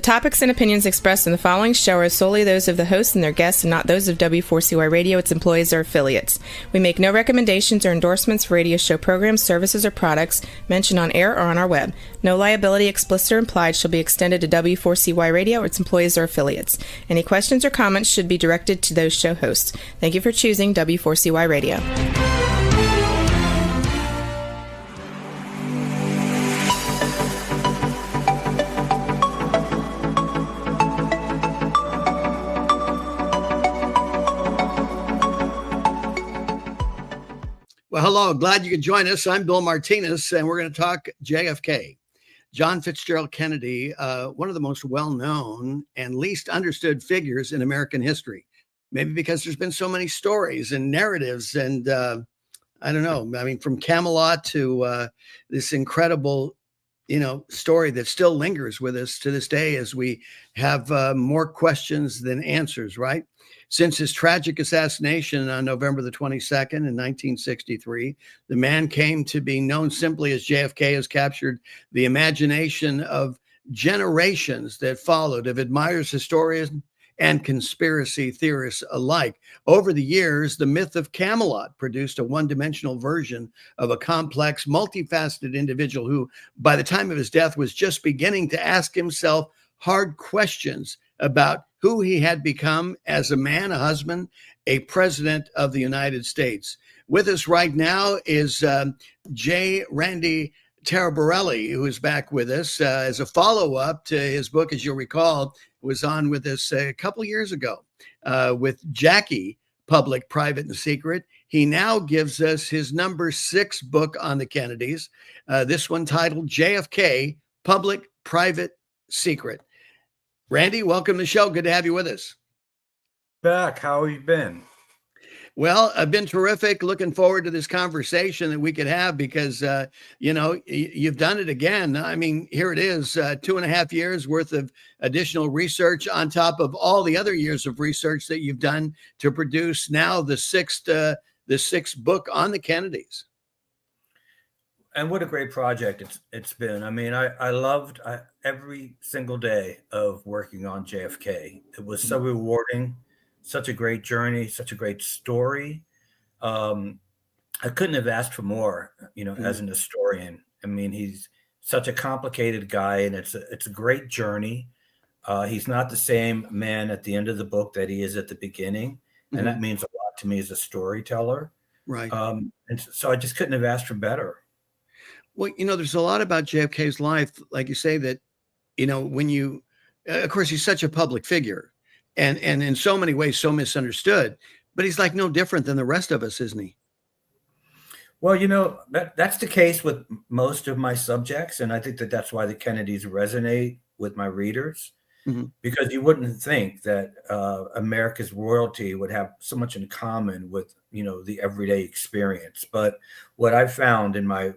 topics and opinions expressed in the following show are solely those of the host and their guests and not those of W4CY Radio, its employees, or affiliates. We make no recommendations or endorsements for radio show programs, services, or products mentioned on air or on our web. No liability, explicit or implied, shall be extended to W4CY Radio or its employees or affiliates. Any questions or comments should be directed to those show hosts. Thank you for choosing W4CY Radio. Well, hello. Glad you could join us. I'm Bill Martinez, and we're going to talk JFK. John Fitzgerald Kennedy, one of the most well-known and least understood figures in American history. Maybe because there's been so many stories and narratives and, I don't know, I mean, from Camelot to this incredible, story that still lingers with us to this day as we have more questions than answers, right? Since his tragic assassination on November the 22nd in 1963, the man came to be known simply as JFK has captured the imagination of generations that followed, of admirers, historians, and conspiracy theorists alike. Over the years, the myth of Camelot produced a one-dimensional version of a complex, multifaceted individual who, by the time of his death, was just beginning to ask himself hard questions about who he had become as a man, a husband, a president of the United States. With us right now is J. Randy Taraborrelli, who is back with us as a follow-up to his book, as you'll recall, was on with us a couple years ago with Jackie, Public, Private, and Secret. He now gives us his number 6 book on the Kennedys, this one titled JFK, Public, Private, Secret. Randy, welcome to the show. Good to have you with us. Back. How have you been? Well, I've been terrific. Looking forward to this conversation that we could have because, you've done it again. I mean, here it is, 2.5 years worth of additional research on top of all the other years of research that you've done to produce now the sixth book on the Kennedys. And what a great project it's been. I mean, I loved every single day of working on JFK. It was so rewarding, such a great journey, such a great story. I couldn't have asked for more, as an historian. I mean, he's such a complicated guy, and it's a great journey. He's not the same man at the end of the book that he is at the beginning, and that means a lot to me as a storyteller. Right. And so I just couldn't have asked for better. Well, there's a lot about JFK's life, like you say, that, when you, of course, he's such a public figure and in so many ways, so misunderstood, but he's like no different than the rest of us, isn't he? Well, that's the case with most of my subjects. And I think that's why the Kennedys resonate with my readers, because you wouldn't think that America's royalty would have so much in common with, the everyday experience. But what I've found in my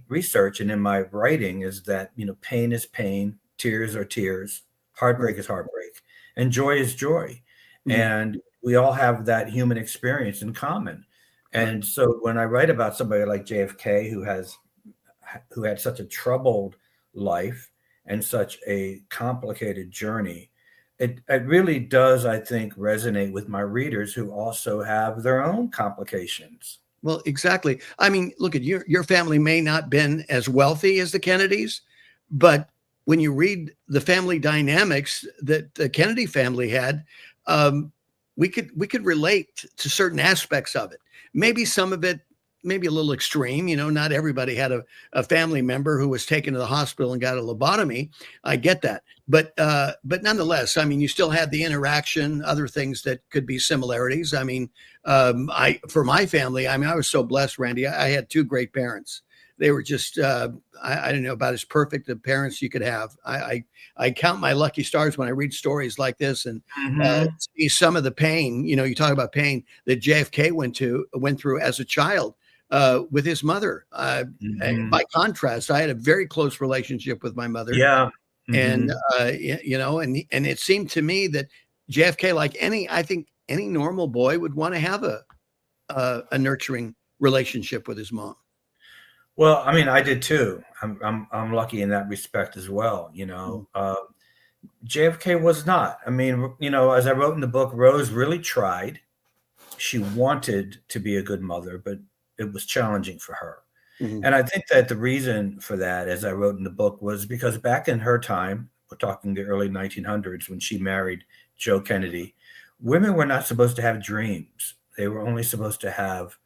research and in my writing is that, pain is pain, tears are tears, heartbreak is heartbreak, and joy is joy. And we all have that human experience in common. And so when I write about somebody like JFK, who had such a troubled life and such a complicated journey, it really does, I think, resonate with my readers who also have their own complications. Well, exactly. I mean, look at your family may not been as wealthy as the Kennedys, but when you read the family dynamics that the Kennedy family had, we could relate to certain aspects of it. Maybe some of it, maybe a little extreme. Not everybody had a family member who was taken to the hospital and got a lobotomy. I get that. But nonetheless, I mean, you still had the interaction, other things that could be similarities. I mean, for my family, I mean, I was so blessed, Randy. I had 2 great parents. They were just, I don't know, about as perfect of parents you could have. I count my lucky stars when I read stories like this and see some of the pain, you talk about pain that JFK went through as a child with his mother. By contrast, I had a very close relationship with my mother. Yeah. And, and it seemed to me that JFK, like I think any normal boy would want to have a nurturing relationship with his mom. Well, I mean, I did too. I'm lucky in that respect as well. JFK was not. I mean, as I wrote in the book, Rose really tried. She wanted to be a good mother, but it was challenging for her. Mm-hmm. And I think that the reason for that, as I wrote in the book, was because back in her time, we're talking the early 1900s, when she married Joe Kennedy, women were not supposed to have dreams. They were only supposed to have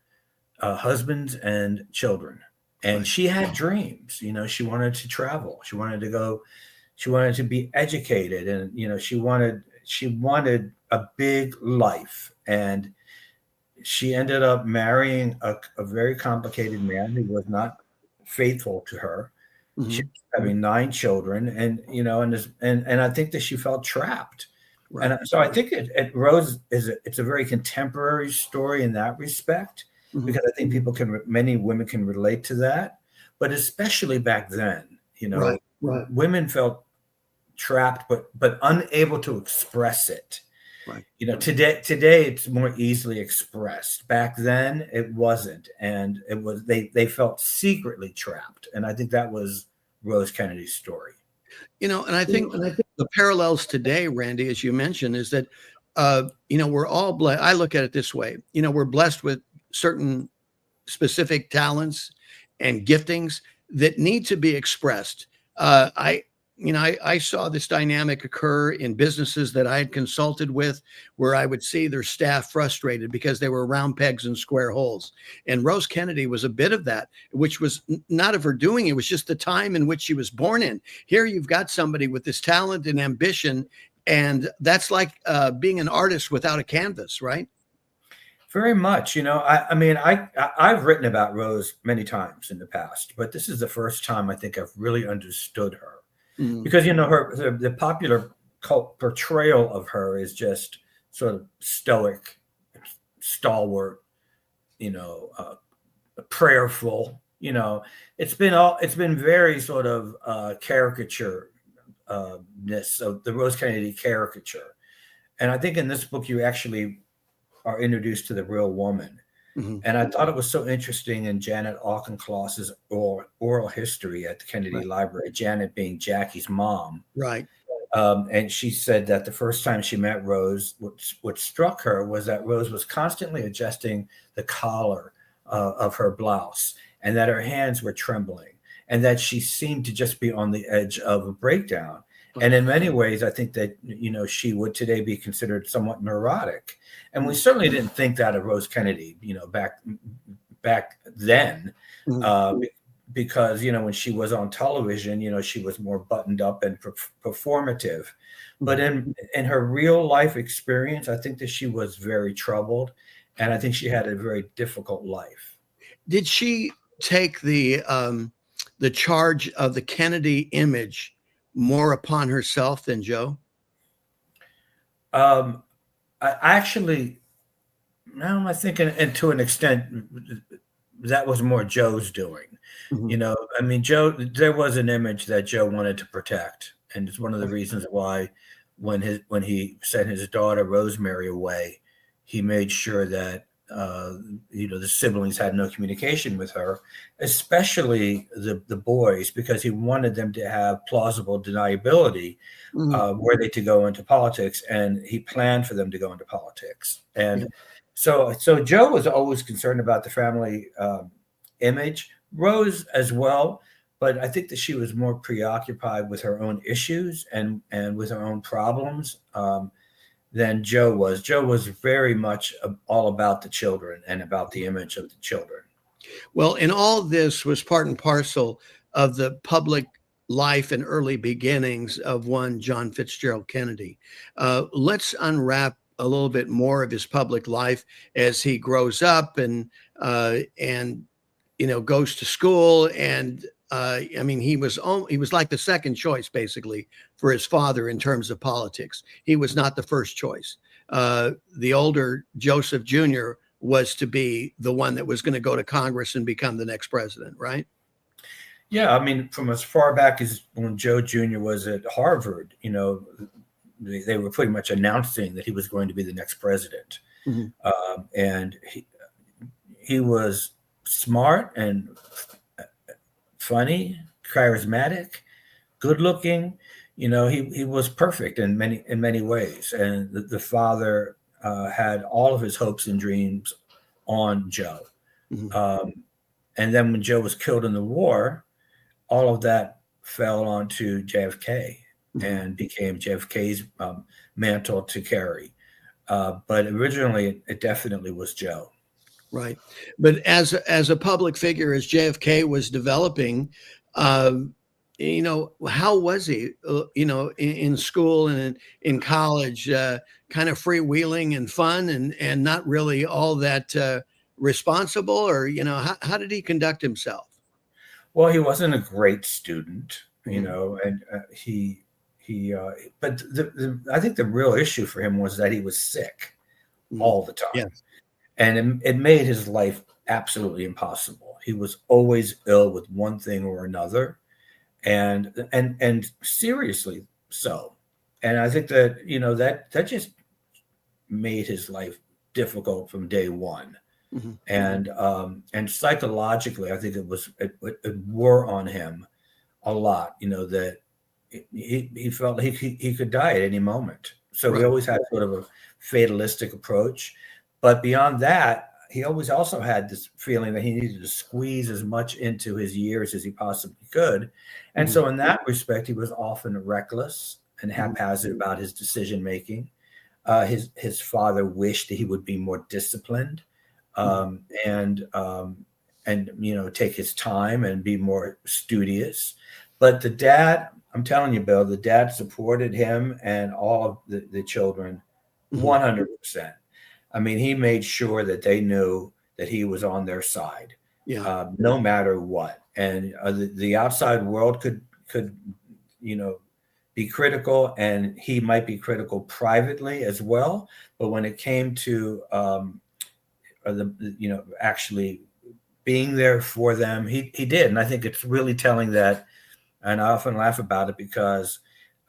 husbands and children. And she had dreams. She wanted to travel. She wanted to go. She wanted to be educated, and she wanted a big life. And she ended up marrying a very complicated man who was not faithful to her. Mm-hmm. She was having 9 children, and and I think that she felt trapped. Right. And so I think Rose it's a very contemporary story in that respect, mm-hmm. because I think many women can relate to that, but especially back then, right. Women felt trapped, but unable to express it. Right. Today it's more easily expressed. Back then it wasn't, and it was they felt secretly trapped, and I think that was Rose Kennedy's story. And I think the parallels today, Randy, as you mentioned, is that we're all blessed. I look at it this way: we're blessed with certain specific talents and giftings that need to be expressed. I saw this dynamic occur in businesses that I had consulted with, where I would see their staff frustrated because they were round pegs and square holes. And Rose Kennedy was a bit of that, which was not of her doing. It was just the time in which she was born in. Here you've got somebody with this talent and ambition, and that's like being an artist without a canvas, right? Very much. I've written about Rose many times in the past, but this is the first time I think I've really understood her. Mm-hmm. Because the popular portrayal of her is just sort of stoic, stalwart, prayerful. It's been very sort of caricature ness of the Rose Kennedy caricature, and I think in this book you actually are introduced to the real woman. Mm-hmm. And I thought it was so interesting in Janet Auchincloss's oral history at the Kennedy Library, Janet being Jackie's mom. Right. And she said that the first time she met Rose, what struck her was that Rose was constantly adjusting the collar of her blouse, and that her hands were trembling, and that she seemed to just be on the edge of a breakdown. And in many ways, I think that, she would today be considered somewhat neurotic. And we certainly didn't think that of Rose Kennedy, back then, because, when she was on television, she was more buttoned up and performative. But in her real life experience, I think that she was very troubled, and I think she had a very difficult life. Did she take the charge of the Kennedy image more upon herself than Joe? I think and to an extent that was more Joe's doing. Mm-hmm. Joe, there was an image that Joe wanted to protect, and it's one of the reasons why when he sent his daughter Rosemary away, he made sure that the siblings had no communication with her, especially the boys, because he wanted them to have plausible deniability were they to go into politics, and he planned for them to go into politics. And so Joe was always concerned about the family image, Rose as well, but I think that she was more preoccupied with her own issues and with her own problems than Joe was. Joe was very much all about the children and about the image of the children. Well, and all this was part and parcel of the public life and early beginnings of one John Fitzgerald Kennedy. Let's unwrap a little bit more of his public life as he grows up and goes to school. And he was like the second choice basically for his father in terms of politics. He was not the first choice. The older Joseph Jr. was to be the one that was going to go to Congress and become the next president, right? Yeah, from as far back as when Joe Jr. was at Harvard, they were pretty much announcing that he was going to be the next president. Mm-hmm. And he was smart and funny, charismatic, good looking. he was perfect in many ways, and the father had all of his hopes and dreams on Joe. Mm-hmm. And then when Joe was killed in the war, all of that fell onto JFK and became JFK's mantle to carry. But originally, it definitely was Joe. Right. But as a public figure, as JFK was developing, how was he, in school and in college, kind of freewheeling and fun and not really all that responsible, or, how did he conduct himself? Well, he wasn't a great student, Mm-hmm. and but I think the real issue for him was that he was sick all the time. Yes. And it made his life absolutely impossible. He was always ill with one thing or another, and seriously so. And I think that that just made his life difficult from day one. Mm-hmm. And psychologically, I think it wore on him a lot. That he felt he could die at any moment. So he Right. always had sort of a fatalistic approach. But beyond that, he always also had this feeling that he needed to squeeze as much into his years as he possibly could. And Mm-hmm. so in that respect, he was often reckless and haphazard about his decision making. His father wished that he would be more disciplined and take his time and be more studious. But the dad, I'm telling you, Bill, the dad supported him and all of the children 100%. I mean, he made sure that they knew that he was on their side, no matter what. And the outside world could be critical, and he might be critical privately as well. But when it came to actually being there for them, he did. And I think it's really telling that. And I often laugh about it because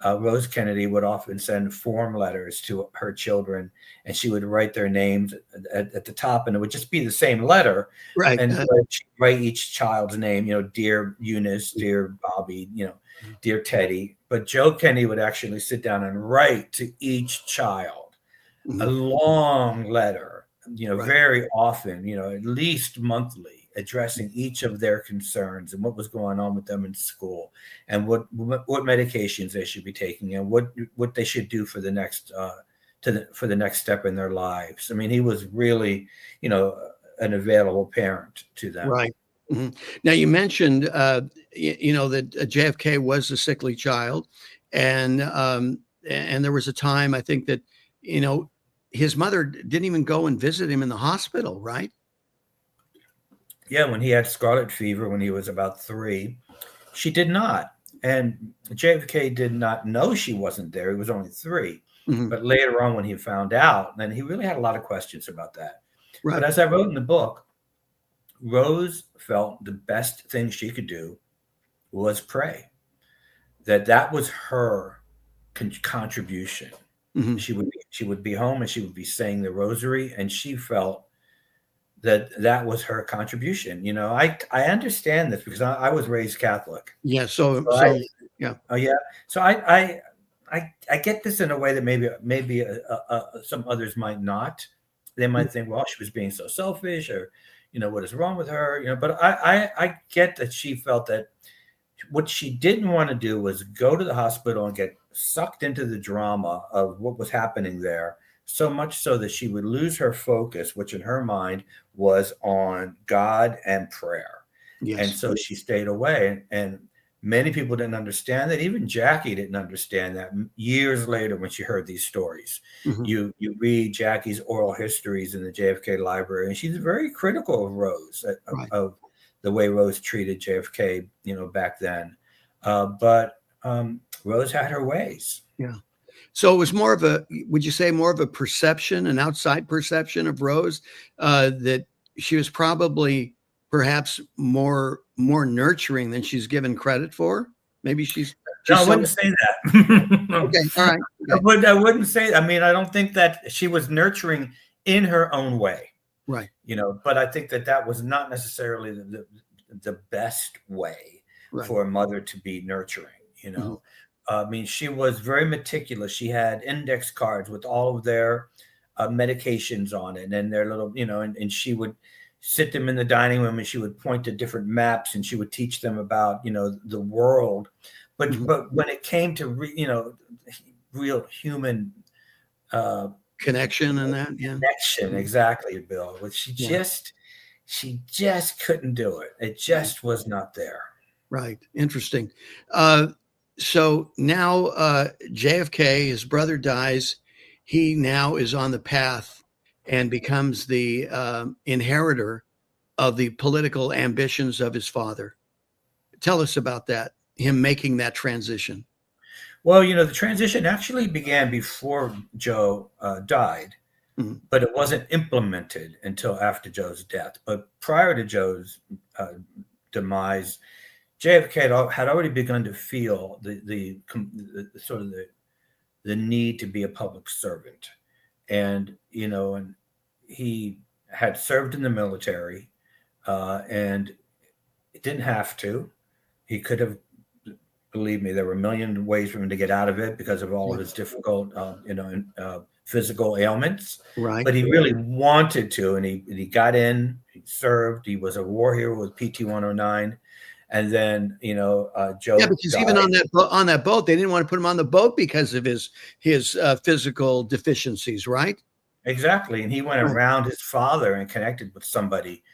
Rose Kennedy would often send form letters to her children, and she would write their names at the top, and it would just be the same letter. Right. And she'd write each child's name, dear Eunice, dear Bobby, dear Teddy. But Joe Kennedy would actually sit down and write to each child a long letter, very often, at least monthly, addressing each of their concerns and what was going on with them in school, and what medications they should be taking, and what they should do for the next for the next step in their lives. I mean, he was really, an available parent to them. Right. Mm-hmm. Now, you mentioned, that JFK was a sickly child, and there was a time, I think, that his mother didn't even go and visit him in the hospital, right? Yeah, when he had scarlet fever when he was about 3, she did not. And JFK did not know she wasn't there. He was only 3. But later on, when he found out, then he really had a lot of questions about that. Right. But as I wrote in the book, Rose felt the best thing she could do was pray. That was her contribution. She would be home and she would be saying the rosary, and she felt that was her contribution. I understand this because I was raised Catholic. Yeah. Yeah. Oh yeah. So I get this in a way that maybe some others might not. They might think, well, she was being so selfish, or what is wrong with her? But I get that she felt that what she didn't want to do was go to the hospital and get sucked into the drama of what was happening there. So much so that she would lose her focus, which in her mind was on God and prayer. Yes. And so she stayed away. And many people didn't understand that. Even Jackie didn't understand that years later when she heard these stories. You read Jackie's oral histories in the JFK library, and she's very critical of Rose, of the way Rose treated JFK, back then. But Rose had her ways. Yeah. So it was more of would you say more of a perception, an outside perception of Rose, that she was probably perhaps more nurturing than she's given credit for? Maybe she's no, I wouldn't say that. Okay. All right. Okay. I wouldn't say, I mean, I don't think that she was nurturing in her own way. Right. But I think that was not necessarily the best way for a mother to be nurturing, I mean, she was very meticulous. She had index cards with all of their medications on it and their little, and she would sit them in the dining room and she would point to different maps and she would teach them about, the world. But when it came to, real human connection and that, connection, exactly, Bill, but she just couldn't do it. It just was not there. Right. Interesting. So now JFK, his brother dies. He now is on the path and becomes the inheritor of the political ambitions of his father. Tell us about that, him making that transition. Well, the transition actually began before Joe died, but it wasn't implemented until after Joe's death. But prior to Joe's demise, JFK had already begun to feel the sort of the need to be a public servant, and and he had served in the military, and it didn't have to. He could have. Believe me, there were a million ways for him to get out of it because of all of his difficult, physical ailments. Right. But he really wanted to, and he got in. He served. He was a war hero with PT 109, and then Joe. Yeah, because died. even on that boat, they didn't want to put him on the boat because of his physical deficiencies, right? Exactly, and he went around his father and connected with somebody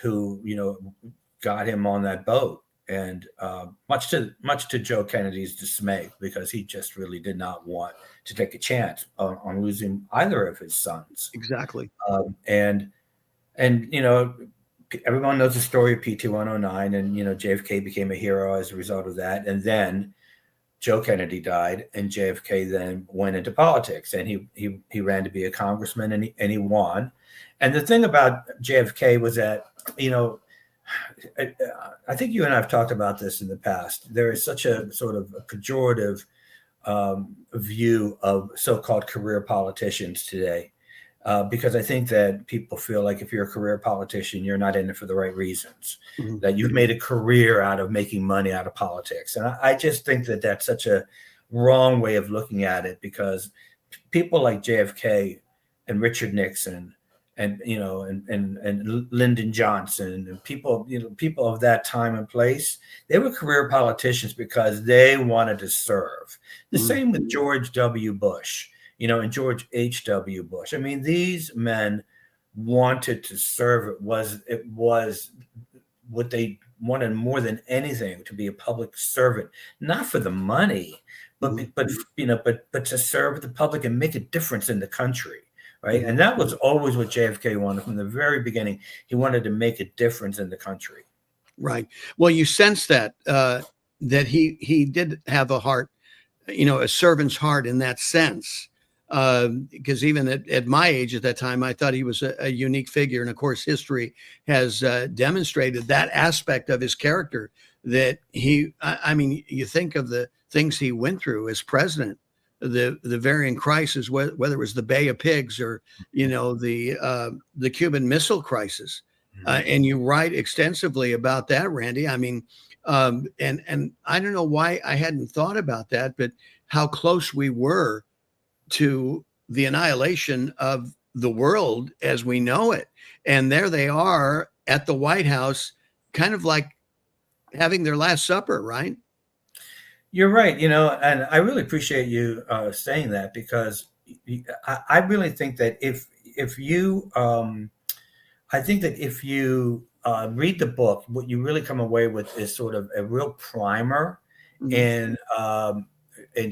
who got him on that boat. And much to Joe Kennedy's dismay, because he just really did not want to take a chance on losing either of his sons. Exactly. And everyone knows the story of PT 109, and JFK became a hero as a result of that. And then Joe Kennedy died, and JFK then went into politics, and he ran to be a congressman, and he won. And the thing about JFK was that I think you and I have talked about this in the past. There is such a sort of a pejorative view of so-called career politicians today, because I think that people feel like if you're a career politician, you're not in it for the right reasons, that you've made a career out of making money out of politics. And I just think that that's such a wrong way of looking at it, because people like JFK and Richard Nixon and Lyndon Johnson and people of that time and place, they were career politicians because they wanted to serve. The same with George W. Bush, and George H.W. Bush. I mean, these men wanted to serve. It was what they wanted more than anything, to be a public servant, not for the money, but to serve the public and make a difference in the country. Right. And that was always what JFK wanted from the very beginning. He wanted to make a difference in the country. Right. Well, you sense that he did have a heart, a servant's heart in that sense, because even at my age at that time, I thought he was a unique figure. And of course, history has demonstrated that aspect of his character, that you think of the things he went through as president, the varying crises, whether it was the Bay of Pigs or the Cuban Missile Crisis, and you write extensively about that, Randy. I mean, and I don't know why I hadn't thought about that, but how close we were to the annihilation of the world as we know it, and there they are at the White House, kind of like having their last supper, right? You're right, and I really appreciate you saying that, because I really think that if you read the book, what you really come away with is sort of a real primer in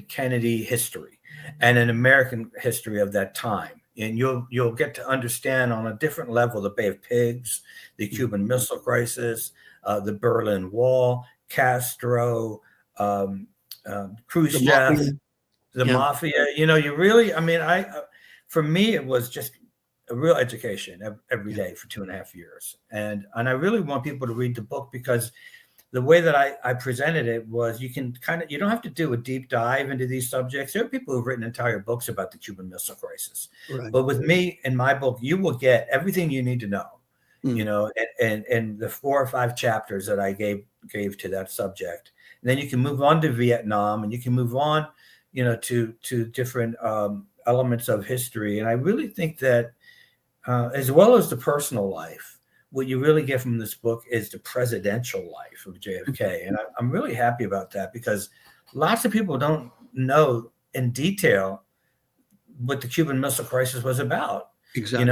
Kennedy history and in American history of that time. And you'll get to understand on a different level the Bay of Pigs, the Cuban Missile Crisis, the Berlin Wall, Castro, Khrushchev, the mafia. You really, for me, it was just a real education every day for 2.5 years. And I really want people to read the book, because the way that I presented it was, you don't have to do a deep dive into these subjects. There are people who've written entire books about the Cuban Missile Crisis. Right. But with me, in my book, you will get everything you need to know, and the 4 or 5 chapters that I gave to that subject. then you can move on to Vietnam, and you can move on, to different elements of history. And I really think that, as well as the personal life, what you really get from this book is the presidential life of JFK. And I'm really happy about that, because lots of people don't know in detail what the Cuban Missile Crisis was about. Exactly.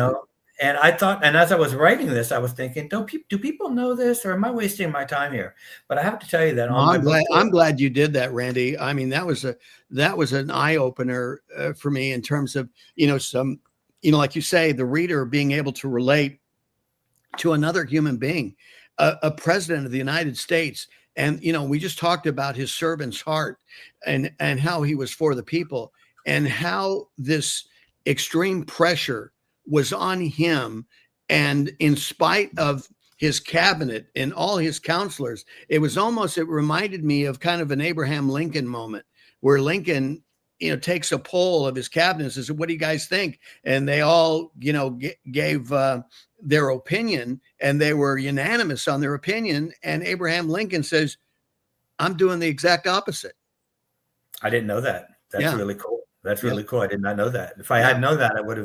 And I thought, and as I was writing this, I was thinking, do people know this, or am I wasting my time here? But I have to tell you that I'm glad you did that, Randy. I mean, that was an eye opener for me, in terms of, like you say, the reader being able to relate to another human being, a president of the United States. And, we just talked about his servant's heart, and how he was for the people, and how this extreme pressure was on him. And in spite of his cabinet and all his counselors, it reminded me of kind of an Abraham Lincoln moment, where Lincoln, takes a poll of his cabinet and says, "What do you guys think?" And they all, gave their opinion, and they were unanimous on their opinion. And Abraham Lincoln says, "I'm doing the exact opposite." I didn't know that. That's really cool. That's really cool. I did not know that. If I had known that, I would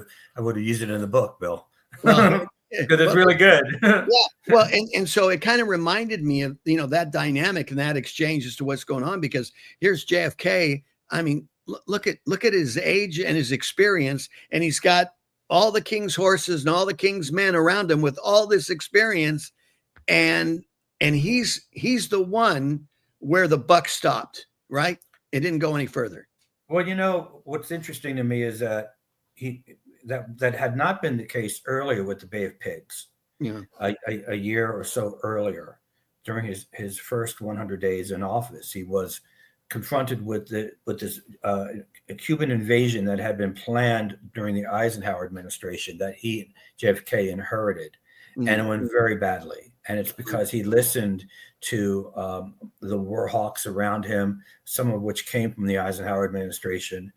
have used it in the book, Bill. Well, because it's really good. Yeah. Well, and so it kind of reminded me of, that dynamic and that exchange as to what's going on, because here's JFK. I mean, look at his age and his experience, and he's got all the king's horses and all the king's men around him with all this experience, and he's the one where the buck stopped, right? It didn't go any further. Well, what's interesting to me is that that had not been the case earlier with the Bay of Pigs. Yeah, a year or so earlier, during his first 100 days in office, he was confronted with this a Cuban invasion that had been planned during the Eisenhower administration, that JFK inherited, and it went very badly. And it's because he listened to the war hawks around him, some of which came from the Eisenhower administration.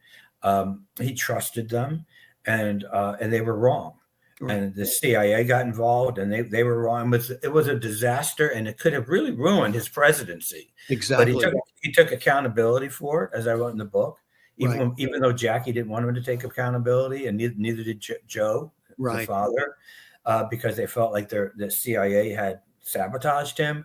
He trusted them, and they were wrong. Right. And the CIA got involved, and they were wrong. It was a disaster, and it could have really ruined his presidency. Exactly. But he took accountability for it, as I wrote in the book. Even though Jackie didn't want him to take accountability, and neither did Joe, the father, because they felt like the CIA had sabotaged him.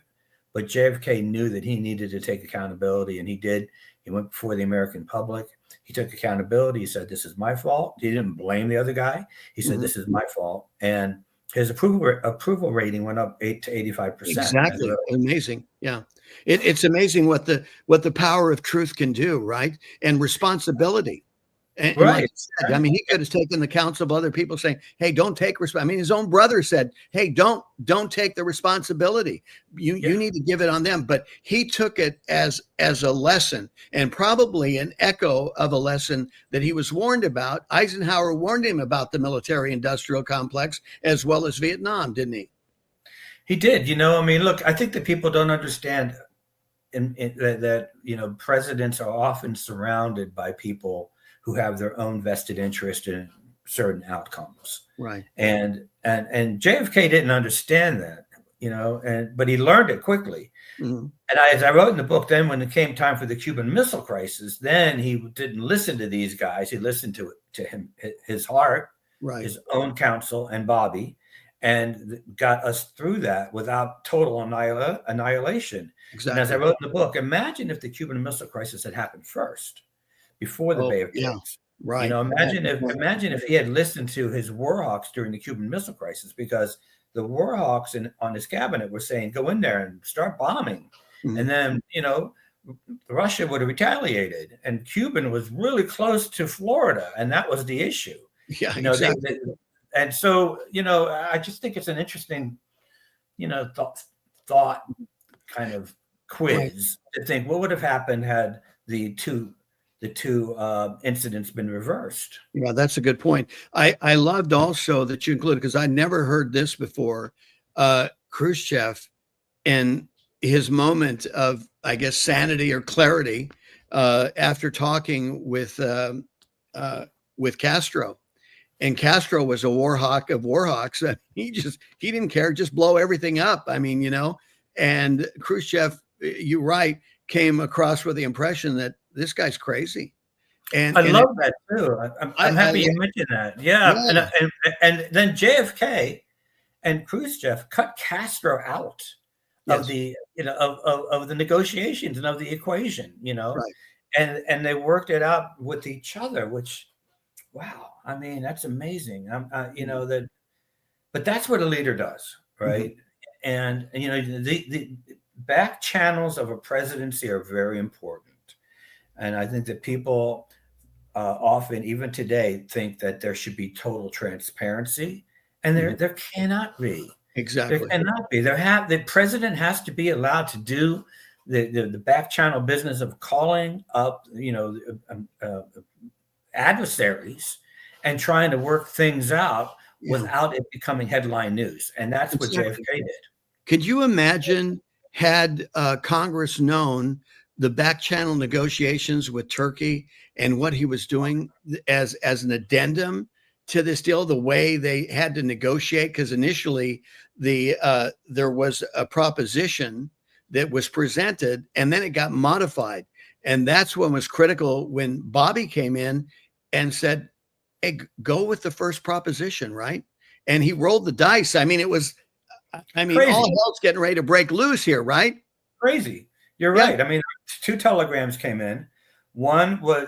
But JFK knew that he needed to take accountability, and he did. He went before the American public. He took accountability. He said, "This is my fault." He didn't blame the other guy. He said, "This is my fault." And his approval rating went up 8 to 85%. Exactly. Amazing. Yeah. It's amazing what the power of truth can do, right? And responsibility. And right. Like I said, I mean, he could have taken the counsel of other people saying, "Hey, don't take responsibility." I mean, his own brother said, "Hey, don't take the responsibility. You need to give it on them." But he took it as a lesson, and probably an echo of a lesson that he was warned about. Eisenhower warned him about the military-industrial complex as well as Vietnam, didn't he? He did. I mean, look, I think that people don't understand that presidents are often surrounded by people who have their own vested interest in certain outcomes. Right. And JFK didn't understand that, but he learned it quickly. Mm-hmm. And as I wrote in the book, then when it came time for the Cuban Missile Crisis, then he didn't listen to these guys. He listened to him, his heart, his own counsel, and Bobby, and got us through that without total annihilation. Exactly. And as I wrote in the book, imagine if the Cuban Missile Crisis had happened first, before the Bay of Pigs. Yeah, right. Imagine if he had listened to his war hawks during the Cuban Missile Crisis, because the war hawks on his cabinet were saying, "Go in there and start bombing," and then Russia would have retaliated, and Cuban was really close to Florida, and that was the issue. Yeah, exactly. And so I just think it's an interesting thought kind of quiz to think what would have happened had the two incidents been reversed. Yeah, that's a good point. I loved also that you included, because I never heard this before, Khrushchev in his moment of, I guess, sanity or clarity after talking with Castro. And Castro was a war hawk of war hawks. He didn't care, just blow everything up. I mean, and Khrushchev, you're right, came across with the impression that this guy's crazy. And I love that too. I'm happy you mentioned that. Yeah. And then JFK and Khrushchev cut Castro out of the of the negotiations and of the equation, and they worked it out with each other, which, wow, I mean, that's amazing. But that's what a leader does, right? And the back channels of a presidency are very important. And I think that people often, even today, think that there should be total transparency, and there cannot be. Exactly. There cannot be. The president has to be allowed to do the back channel business of calling up, adversaries and trying to work things out without it becoming headline news. And that's what JFK did. Could you imagine had Congress known the back channel negotiations with Turkey and what he was doing as an addendum to this deal, the way they had to negotiate? Because initially there was a proposition that was presented and then it got modified. And that's what was critical when Bobby came in and said, hey, go with the first proposition, right? And he rolled the dice. I mean, crazy. All hell's getting ready to break loose here, right? Crazy. You're right. I mean, 2 telegrams came in. One was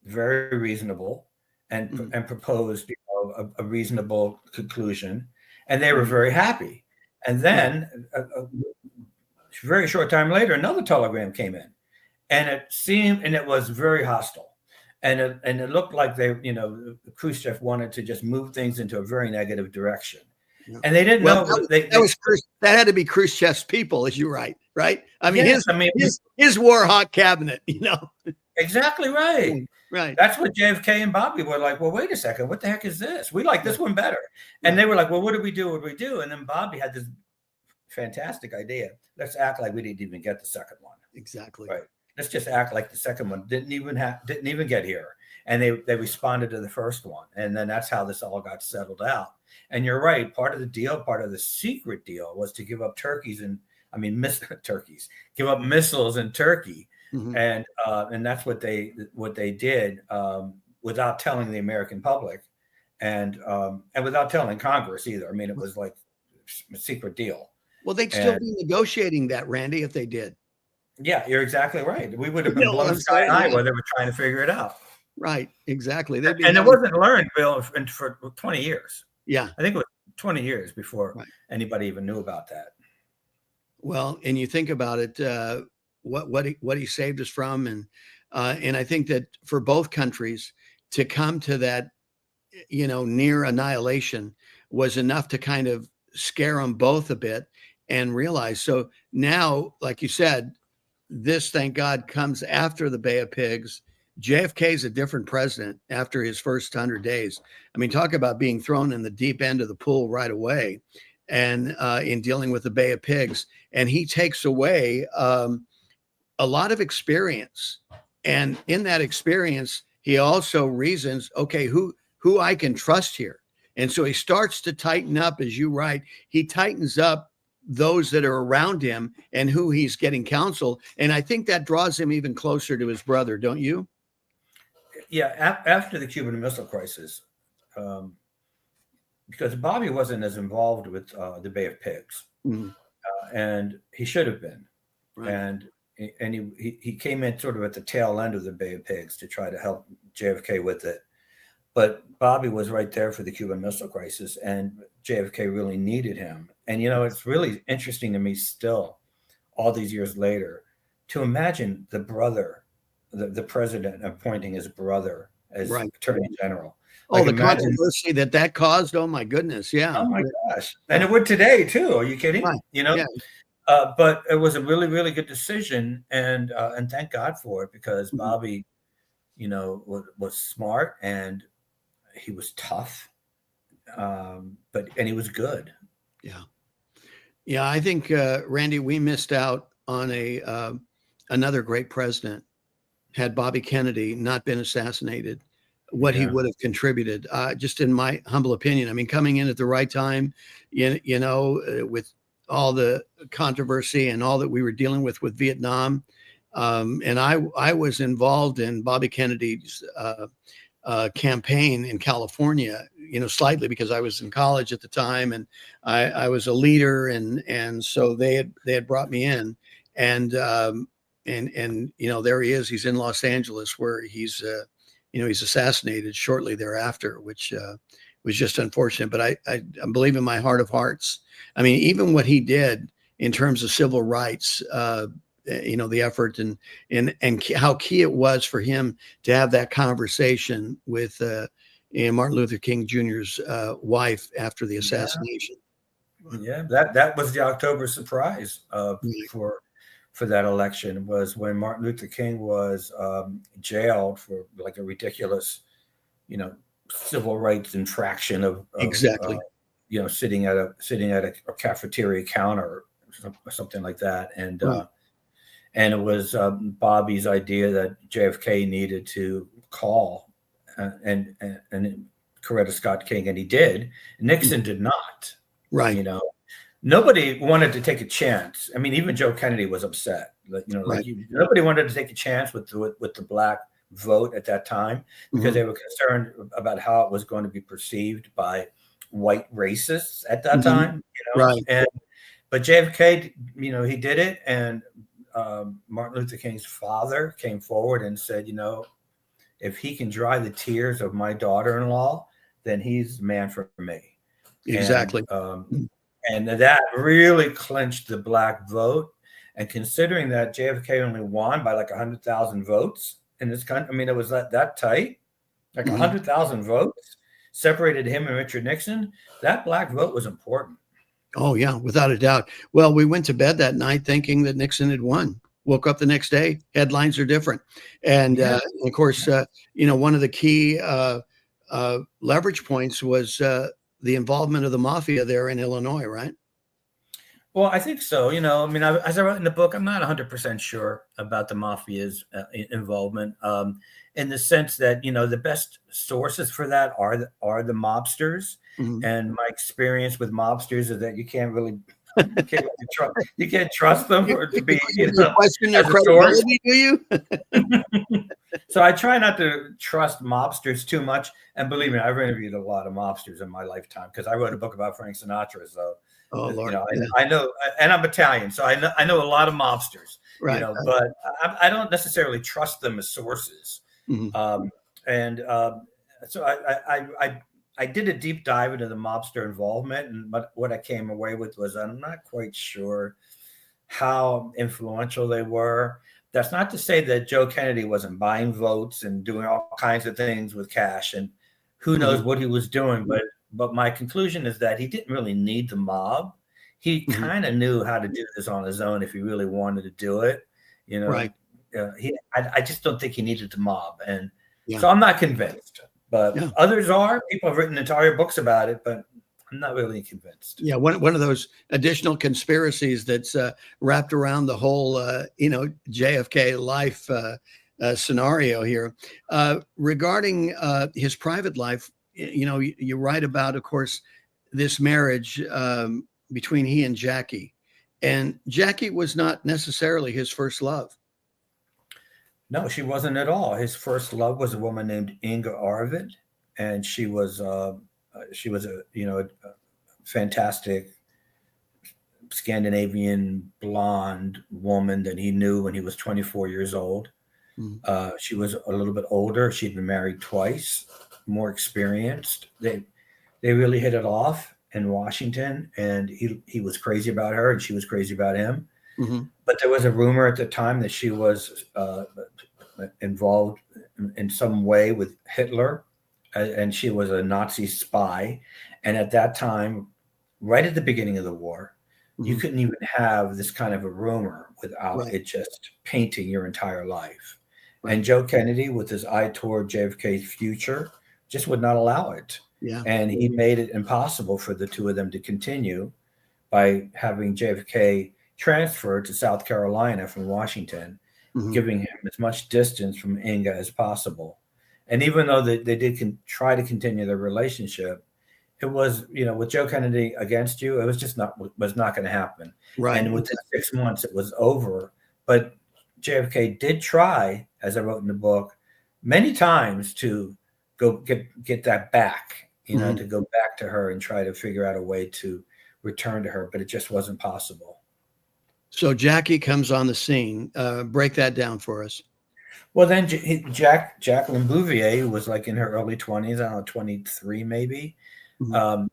very reasonable and proposed a reasonable conclusion, and they were very happy. And then a very short time later, another telegram came in, and it was very hostile, and it looked like Khrushchev wanted to just move things into a very negative direction. And they didn't know that had to be Khrushchev's people, as you right? I mean, his war hawk cabinet, Exactly right. Right. That's what JFK and Bobby were like. Well, wait a second. What the heck is this? We like this one better. And they were like, well, what do we do? What do we do? And then Bobby had this fantastic idea. Let's act like we didn't even get the second one. Exactly. Right. Let's just act like the second one didn't even get here. And they responded to the first one. And then that's how this all got settled out. And you're right. Part of the deal, part of the secret deal was to give up give up missiles in Turkey. Mm-hmm. And that's what they did without telling the American public and without telling Congress either. I mean, it was like a secret deal. Well, they'd still be negotiating that, Randy, if they did. Yeah, you're exactly right. We would have been blown sky high while they were trying to figure it out. Right, exactly. And it wasn't learned, Bill, for 20 years. Yeah. I think it was 20 years before anybody even knew about that. Well, and you think about it, what he saved us from, and I think that for both countries to come to that, near annihilation was enough to kind of scare them both a bit and realize. So now, like you said, this, thank God, comes after the Bay of Pigs. JFK is a different president after his first 100 days. I mean, talk about being thrown in the deep end of the pool right away, and in dealing with the Bay of Pigs, and he takes away a lot of experience, and in that experience, he also reasons, okay, who I can trust here, and so he starts to tighten up, as you write. He tightens up those that are around him and who he's getting counsel, and I think that draws him even closer to his brother, don't you? Yeah, after the Cuban Missile Crisis, because Bobby wasn't as involved with the Bay of Pigs, and he should have been, and he came in sort of at the tail end of the Bay of Pigs to try to help JFK with it. But Bobby was right there for the Cuban Missile Crisis, and JFK really needed him. And, it's really interesting to me still, all these years later, to imagine the brother, the president appointing his brother as Attorney General. Oh, the controversy that caused. Oh, my goodness. Yeah. Oh, my gosh. And it would today, too. Are you kidding? Right. Yeah. But it was a really, really good decision. And thank God for it, because Bobby, was smart and he was tough. And he was good. Yeah. Yeah. I think, Randy, we missed out on another great president had Bobby Kennedy not been assassinated. What he would have contributed, just in my humble opinion. I mean, coming in at the right time, with all the controversy and all that we were dealing with Vietnam. And I was involved in Bobby Kennedy's campaign in California, slightly because I was in college at the time, and I was a leader, and so they had brought me in, and there he is. He's in Los Angeles, where he's assassinated shortly thereafter, which was just unfortunate. But I believe in my heart of hearts, I mean, even what he did in terms of civil rights, the effort and how key it was for him to have that conversation with Martin Luther King Jr.'s wife after the assassination. Yeah, that was the October surprise for that election, was when Martin Luther King was jailed for like a ridiculous, civil rights infraction of exactly. Sitting at a cafeteria counter or something like that, and right. And it was Bobby's idea that JFK needed to call and Coretta Scott King, and he did. Nixon did not. Right. Nobody wanted to take a chance. I mean, even Joe Kennedy was upset. Right. Nobody wanted to take a chance with the black vote at that time, because they were concerned about how it was going to be perceived by white racists at that time. Right. But JFK, he did it, and Martin Luther King's father came forward and said, if he can dry the tears of my daughter-in-law, then he's the man for me. Exactly. And that really clinched the black vote. And considering that JFK only won by like 100,000 votes in this country, I mean, it was that tight, like 100,000 votes separated him and Richard Nixon. That black vote was important. Oh, yeah, without a doubt. Well, we went to bed that night thinking that Nixon had won. Woke up the next day, headlines are different. And of course, one of the key leverage points was the involvement of the mafia there in Illinois, right? Well, I think so. As I wrote in the book, I'm not 100% sure about the mafia's involvement, in the sense that, the best sources for that are the mobsters. And my experience with mobsters is that you can't trust them, or to be question their credibility, do you? So I try not to trust mobsters too much. And believe me, I've interviewed a lot of mobsters in my lifetime, because I wrote a book about Frank Sinatra. So Lord, I know, and I'm Italian, so I know a lot of mobsters. Right. But I don't necessarily trust them as sources. So I did a deep dive into the mobster involvement, and what I came away with was I'm not quite sure how influential they were. That's not to say that Joe Kennedy wasn't buying votes and doing all kinds of things with cash, and who knows what he was doing. But my conclusion is that he didn't really need the mob. He kind of knew how to do this on his own if he really wanted to do it. Right. I just don't think he needed the mob, and so I'm not convinced. But others are. People have written entire books about it, but I'm not really convinced. Yeah, one of those additional conspiracies that's wrapped around the whole, JFK life scenario here. Regarding his private life, you write about, of course, this marriage between he and Jackie. And Jackie was not necessarily his first love. No, she wasn't at all. His first love was a woman named Inga Arvid, and she was a fantastic Scandinavian blonde woman that he knew when he was 24 years old. She was a little bit older. She'd been married twice, more experienced. They really hit it off in Washington, and he was crazy about her, and she was crazy about him. But there was a rumor at the time that she was involved in some way with Hitler, and she was a Nazi spy. And at that time, right at the beginning of the war, you couldn't even have this kind of a rumor without it just painting your entire life. And Joe Kennedy, with his eye toward JFK's future, just would not allow it. And he made it impossible for the two of them to continue by having JFK transferred to South Carolina from Washington, giving him as much distance from Inga as possible. And even though they did try to continue their relationship, it was, with Joe Kennedy against you, it was just was not going to happen. Right. And within 6 months, it was over. But JFK did try, as I wrote in the book, many times to go get that back, to go back to her and try to figure out a way to return to her, but it just wasn't possible. So Jackie comes on the scene. Break that down for us. Well, then Jacqueline Bouvier, who was like in her early 20s, I don't know, 23 maybe.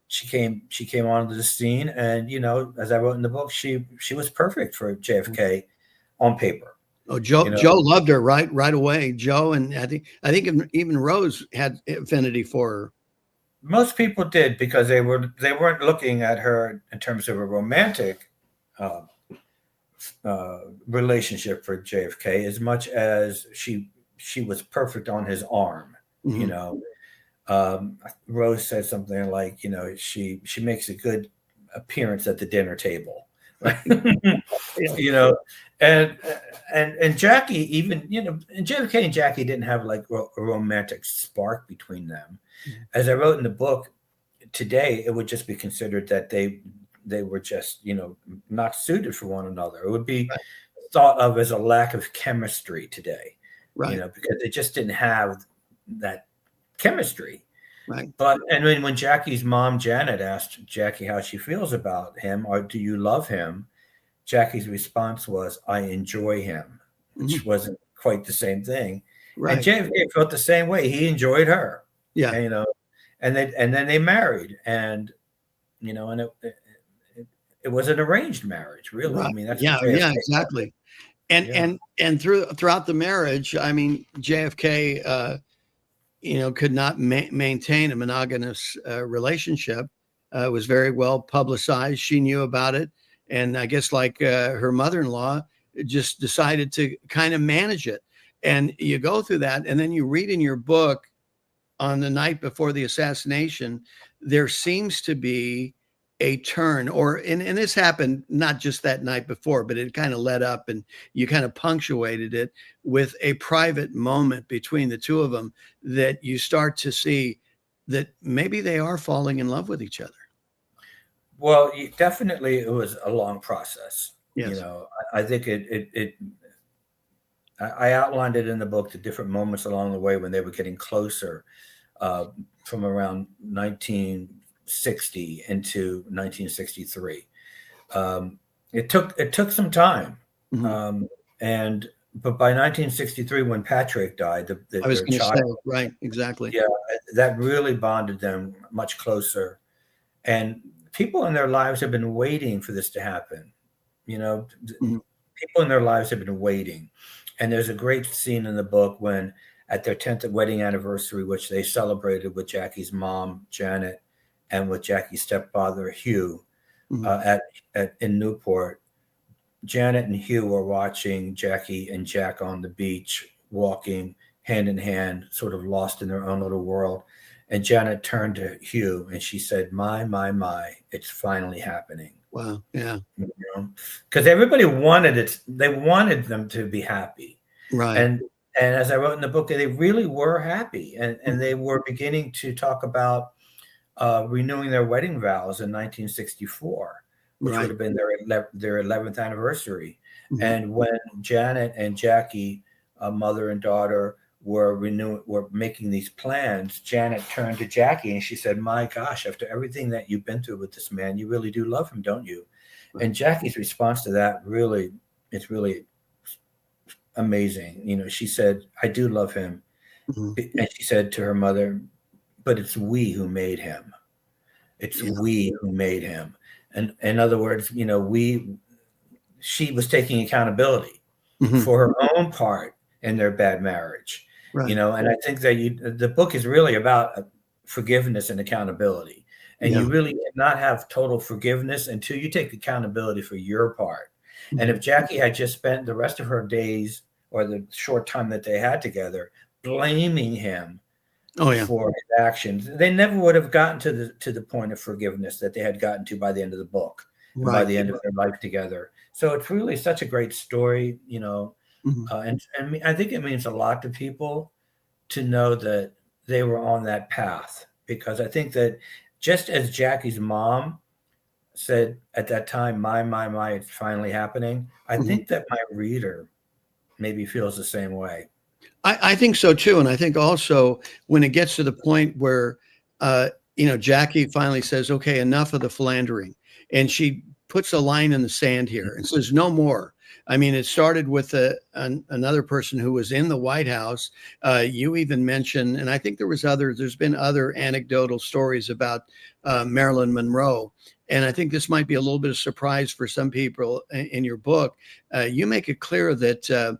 She came onto the scene, and as I wrote in the book, she was perfect for JFK on paper. Oh, Joe loved her right away. Joe, and I think even Rose had affinity for her. Most people did, because they weren't looking at her in terms of a romantic relationship for JFK as much as she was perfect on his arm. Rose said something like, she makes a good appearance at the dinner table, right? And Jackie, even, and JFK and Jackie didn't have like a romantic spark between them. As I wrote in the book, today it would just be considered that they were just, not suited for one another. It would be thought of as a lack of chemistry today, right? Because they just didn't have that chemistry. Right. But when Jackie's mom, Janet, asked Jackie how she feels about him, or do you love him? Jackie's response was, I enjoy him, which wasn't quite the same thing. Right. And JFK felt the same way. He enjoyed her. Yeah. And then they married, and and it was an arranged marriage, really. Right. I mean, that's exactly. And throughout the marriage, I mean, JFK could not maintain a monogamous relationship. It was very well publicized. She knew about it. And I guess like her mother-in-law just decided to kind of manage it. And you go through that, and then you read in your book, on the night before the assassination, there seems to be a turn, and this happened not just that night before, but it kind of led up, and you kind of punctuated it with a private moment between the two of them, that you start to see that maybe they are falling in love with each other. Well, definitely it was a long process. Yes. I think I outlined it in the book, the different moments along the way when they were getting closer, from around 1960 into 1963. It took some time, but by 1963, when Patrick died, I was going to say, right, exactly. Yeah, that really bonded them much closer, and people in their lives have been waiting for this to happen. People in their lives have been waiting. And there's a great scene in the book when, at their 10th wedding anniversary, which they celebrated with Jackie's mom, Janet, and with Jackie's stepfather, Hugh, in Newport, Janet and Hugh were watching Jackie and Jack on the beach, walking hand in hand, sort of lost in their own little world. And Janet turned to Hugh and she said, my, it's finally happening. Wow. Yeah. Because everybody wanted it. They wanted them to be happy. Right. And as I wrote in the book, they really were happy. And they were beginning to talk about renewing their wedding vows in 1964, which would have been their 11th anniversary. And when Janet and Jackie, mother and daughter, were making these plans, Janet turned to Jackie and she said, my gosh, after everything that you've been through with this man, you really do love him, don't you? Right. And Jackie's response to that it's really amazing. She said, I do love him. And she said to her mother, but it's we who made him. It's we who made him. And in other words, she was taking accountability for her own part in their bad marriage. Right. And I think that the book is really about forgiveness and accountability. And you really cannot have total forgiveness until you take accountability for your part. And if Jackie had just spent the rest of her days, or the short time that they had together, blaming him for his actions, they never would have gotten to the point of forgiveness that they had gotten to by the end of the book, and by the end of their life together. So it's really such a great story, and I think it means a lot to people to know that they were on that path, because I think that just as Jackie's mom said at that time, my, it's finally happening. I think that my reader maybe feels the same way. I think so too. And I think also when it gets to the point where, Jackie finally says, okay, enough of the philandering. And she puts a line in the sand here and says, no more. I mean, it started with another person who was in the White House. You even mentioned, and I think there's been other anecdotal stories about Marilyn Monroe. And I think this might be a little bit of surprise for some people in your book. You make it clear that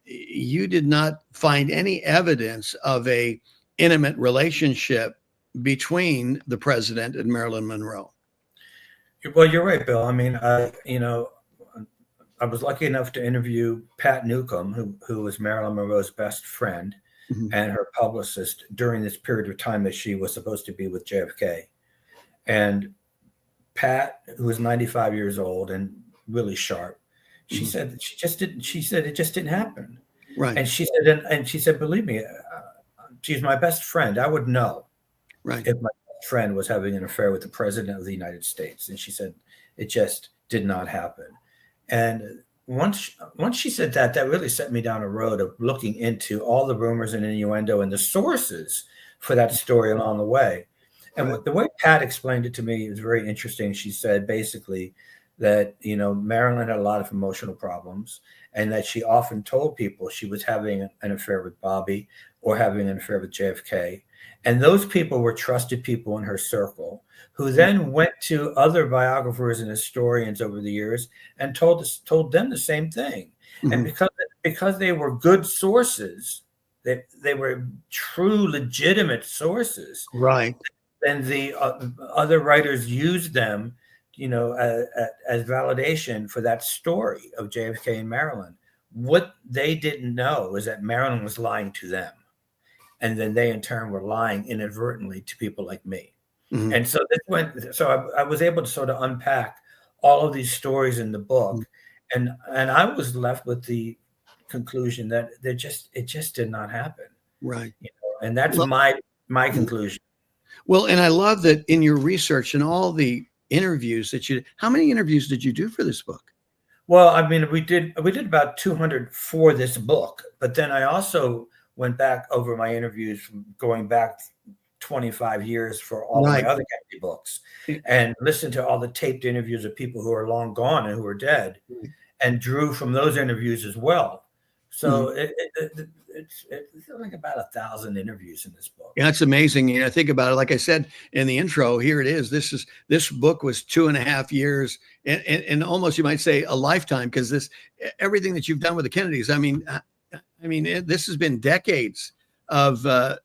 you did not find any evidence of a intimate relationship between the president and Marilyn Monroe. Well, you're right, Bill. I mean, I was lucky enough to interview Pat Newcomb, who was Marilyn Monroe's best friend and her publicist during this period of time that she was supposed to be with JFK. And Pat, who was 95 years old and really sharp, she said that she said it just didn't happen. Right. And she said, believe me, she's my best friend. I would know if my best friend was having an affair with the president of the United States. And she said, it just did not happen. And once she said that, that really set me down a road of looking into all the rumors and innuendo and the sources for that story along the way. And the way Pat explained it to me is very interesting. She said basically that, Marilyn had a lot of emotional problems and that she often told people she was having an affair with Bobby or having an affair with JFK. And those people were trusted people in her circle who then went to other biographers and historians over the years and told them the same thing. And because they were good sources, they were true, legitimate sources. Right. And the other writers used them, as validation for that story of JFK and Marilyn. What they didn't know is that Marilyn was lying to them. And then they in turn were lying inadvertently to people like me. And so I was able to sort of unpack all of these stories in the book. And I was left with the conclusion that it just did not happen. Right. And that's my conclusion. Well, and I love that in your research and all the interviews how many interviews did you do for this book? Well, I mean, we did about 200 for this book, but then I also went back over my interviews from going back 25 years for all of my other Kennedy books and listened to all the taped interviews of people who are long gone and who are dead and drew from those interviews as well. So it's like about 1,000 interviews in this book. Yeah, that's amazing. Think about it. Like I said in the intro, here it is. This book was 2.5 years and almost you might say a lifetime because everything that you've done with the Kennedys. I mean, this has been decades of a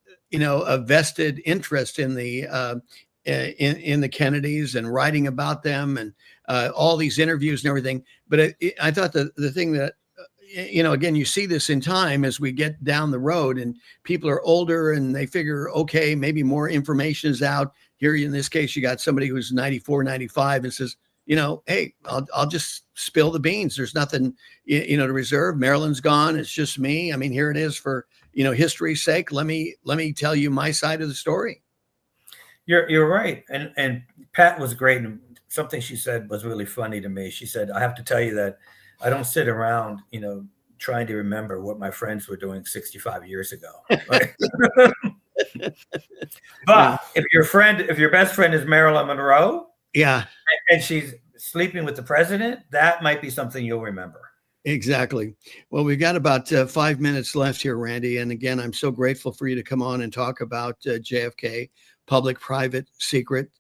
vested interest in the in the Kennedys and writing about them and all these interviews and everything. But I thought the thing that again, you see this in time as we get down the road and people are older and they figure, okay, maybe more information is out here. In this case, you got somebody who's 94, 95 and says, hey, I'll just spill the beans. There's nothing, to reserve. Marilyn's gone. It's just me. I mean, here it is for, history's sake. Let me tell you my side of the story. You're right. And Pat was great. And something she said was really funny to me. She said, I have to tell you that I don't sit around, trying to remember what my friends were doing 65 years ago. Right? But if your best friend is Marilyn Monroe, and she's sleeping with the president, that might be something you'll remember. Exactly. Well, we've got about 5 minutes left here, Randy. And again, I'm so grateful for you to come on and talk about JFK, public, private, secret.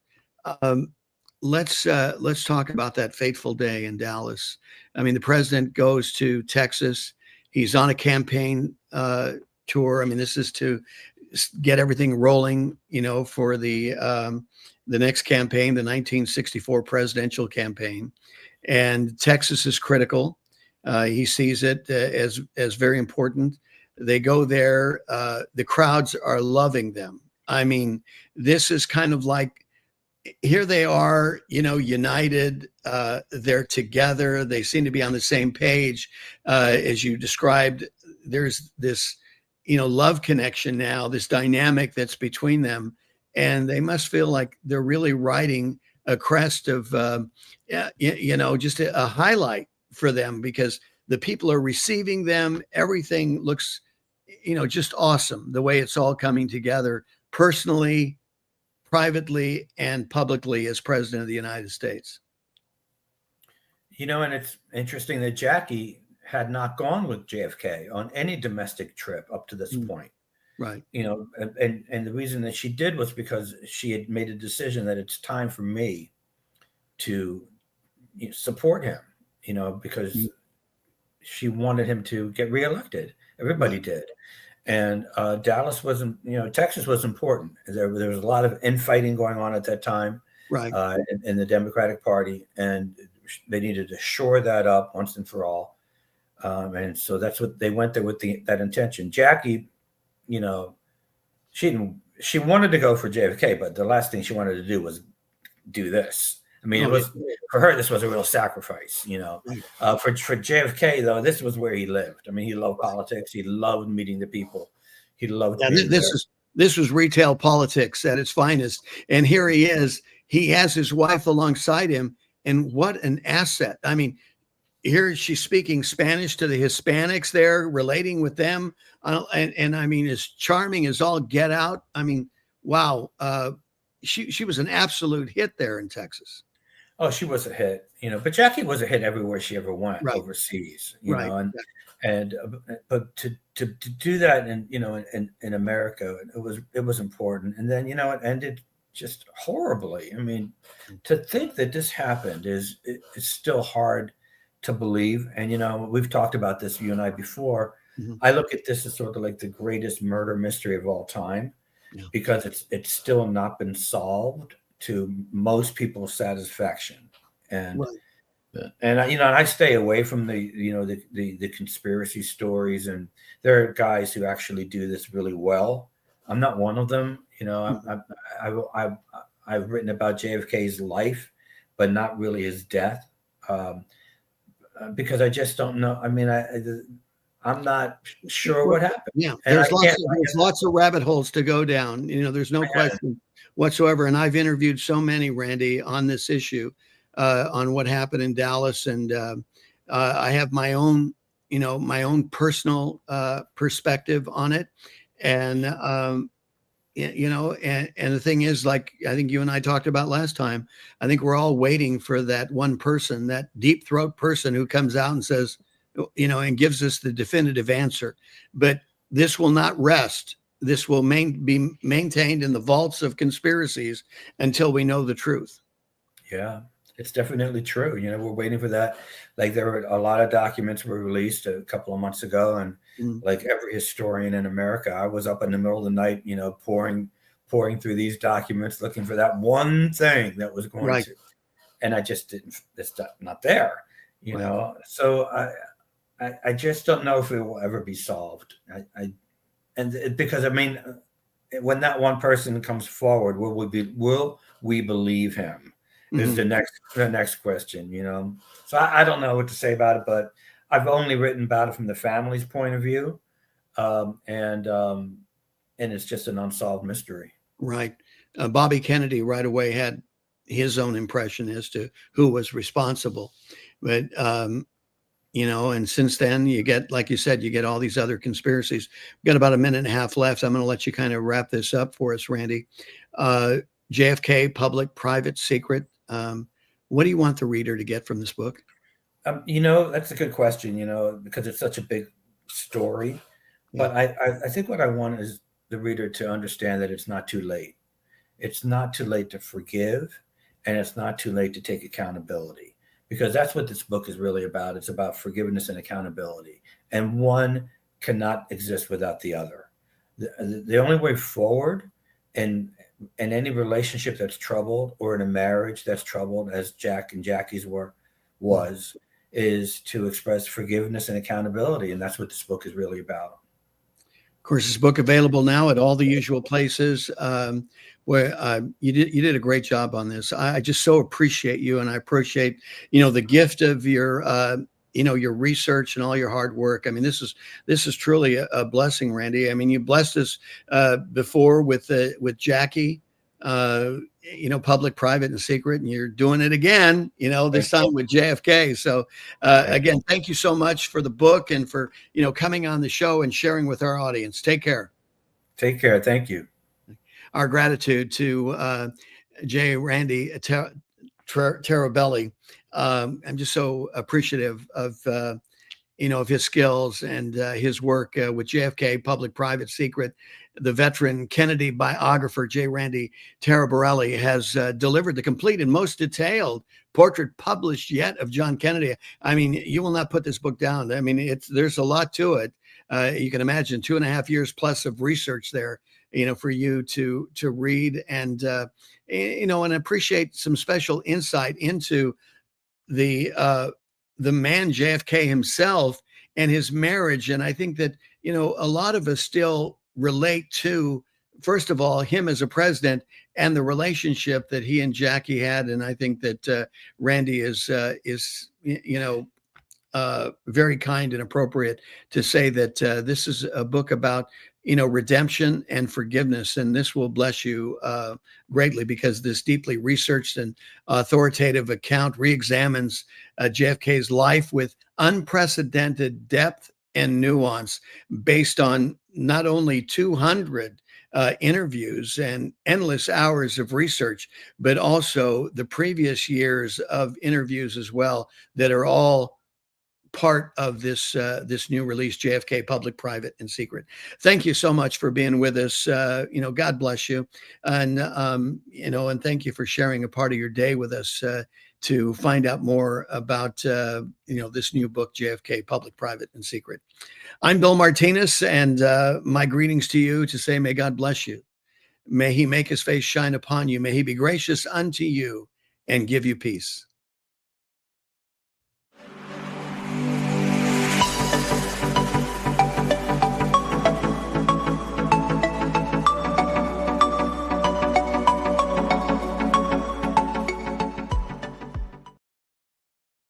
Let's talk about that fateful day in Dallas. I mean, the president goes to Texas. He's on a campaign tour. I mean, this is to get everything rolling, for the next campaign, the 1964 presidential campaign. And Texas is critical. He sees it as very important. They go there. The crowds are loving them. I mean, this is kind of like, here they are, united. They're together. They seem to be on the same page. As you described, there's this, love connection now, this dynamic that's between them. and they must feel like they're really riding a crest of, just a highlight for them, because the people are receiving them. Everything looks, just awesome, the way it's all coming together, personally, privately, and publicly, as president of the United States. And it's interesting that Jackie had not gone with JFK on any domestic trip up to this point. Right. And the reason that she did was because she had made a decision that it's time for me to support him, because she wanted him to get reelected. Everybody did. And Dallas wasn't, Texas was important. There was a lot of infighting going on at that time, right, in the Democratic Party, and they needed to shore that up once and for all. And so that's what they went there with that intention. Jackie, she wanted to go for JFK, but the last thing she wanted to do was do this. I mean, it was for her, this was a real sacrifice, for JFK, though, this was where he lived. I mean, he loved politics. He loved meeting the people. He loved. This was retail politics at its finest. And here he is. He has his wife alongside him. And what an asset. I mean, here she's speaking Spanish to the Hispanics there, relating with them. And I mean, as charming as all get out. I mean, wow. She was an absolute hit there in Texas. Oh, she was a hit, but Jackie was a hit everywhere she ever went overseas, but to do that in America, it was important. And then, it ended just horribly. I mean, to think that this happened is still hard to believe. And, we've talked about this, you and I, before. Mm-hmm. I look at this as sort of like the greatest murder mystery of all time, because it's still not been solved to most people's satisfaction. And and I stay away from the conspiracy stories, and there are guys who actually do this really well. I'm not one of them. I've written about JFK's life, but not really his death, because I just don't know. I mean, I'm not sure what happened. Yeah, there's lots of rabbit holes to go down. There's no question whatsoever. And I've interviewed so many, Randy, on this issue, on what happened in Dallas. And I have my own personal perspective on it. And, and the thing is, like, I think you and I talked about last time, I think we're all waiting for that one person, that deep throat person who comes out and says, and gives us the definitive answer. But this will not rest. This will be maintained in the vaults of conspiracies until we know the truth. Yeah, it's definitely true. We're waiting for that. Like, there were a lot of documents were released a couple of months ago, and like every historian in America, I was up in the middle of the night, pouring through these documents, looking for that one thing that was going to, and I just didn't. It's not there. So I just don't know if it will ever be solved. Because I mean, when that one person comes forward, will we believe him? Is the next question, So I don't know what to say about it, but I've only written about it from the family's point of view, and it's just an unsolved mystery. Right. Bobby Kennedy right away had his own impression as to who was responsible, but and since then you get, like you said, you get all these other conspiracies. We've got about a minute and a half left. I'm going to let you kind of wrap this up for us, Randy. JFK, public, private, secret. What do you want the reader to get from this book? That's a good question, because it's such a big story. Yeah. But I think what I want is the reader to understand that it's not too late. It's not too late to forgive, and it's not too late to take accountability, because that's what this book is really about. It's about forgiveness and accountability, and one cannot exist without the other. The only way forward in any relationship that's troubled, or in a marriage that's troubled, as Jack and Jackie's was, is to express forgiveness and accountability. And that's what this book is really about. Of course, this book available now at all the usual places, where you did a great job on this. I just so appreciate you, and I appreciate, the gift of your, your research and all your hard work. I mean, this is truly a blessing, Randy. I mean, you blessed us before with Jackie, public, private, and secret, and you're doing it again, this time with JFK. So again, thank you so much for the book and for, coming on the show and sharing with our audience. Take care. Take care. Thank you. Our gratitude to J. Randy Taraborrelli. I'm just so appreciative of, of his skills and his work with JFK, public, private, secret. The veteran Kennedy biographer, J. Randy Taraborrelli, has delivered the complete and most detailed portrait published yet of John Kennedy. I mean, you will not put this book down. I mean, there's a lot to it. You can imagine 2.5 years plus of research there, for you to read and, and appreciate some special insight into the man JFK himself and his marriage. And I think that, a lot of us still relate to, first of all, him as a president and the relationship that he and Jackie had. And I think that Randy is very kind and appropriate to say that this is a book about, redemption and forgiveness. And this will bless you greatly, because this deeply researched and authoritative account reexamines JFK's life with unprecedented depth and nuance, based on not only 200 interviews and endless hours of research, but also the previous years of interviews as well, that are all part of this new release, JFK, Public, Private, and Secret. Thank you so much for being with us. God bless you, and and thank you for sharing a part of your day with us to find out more about this new book, JFK, Public, Private, and Secret. I'm Bill Martinez, and my greetings to you to say, may God bless you. May He make His face shine upon you. May He be gracious unto you and give you peace.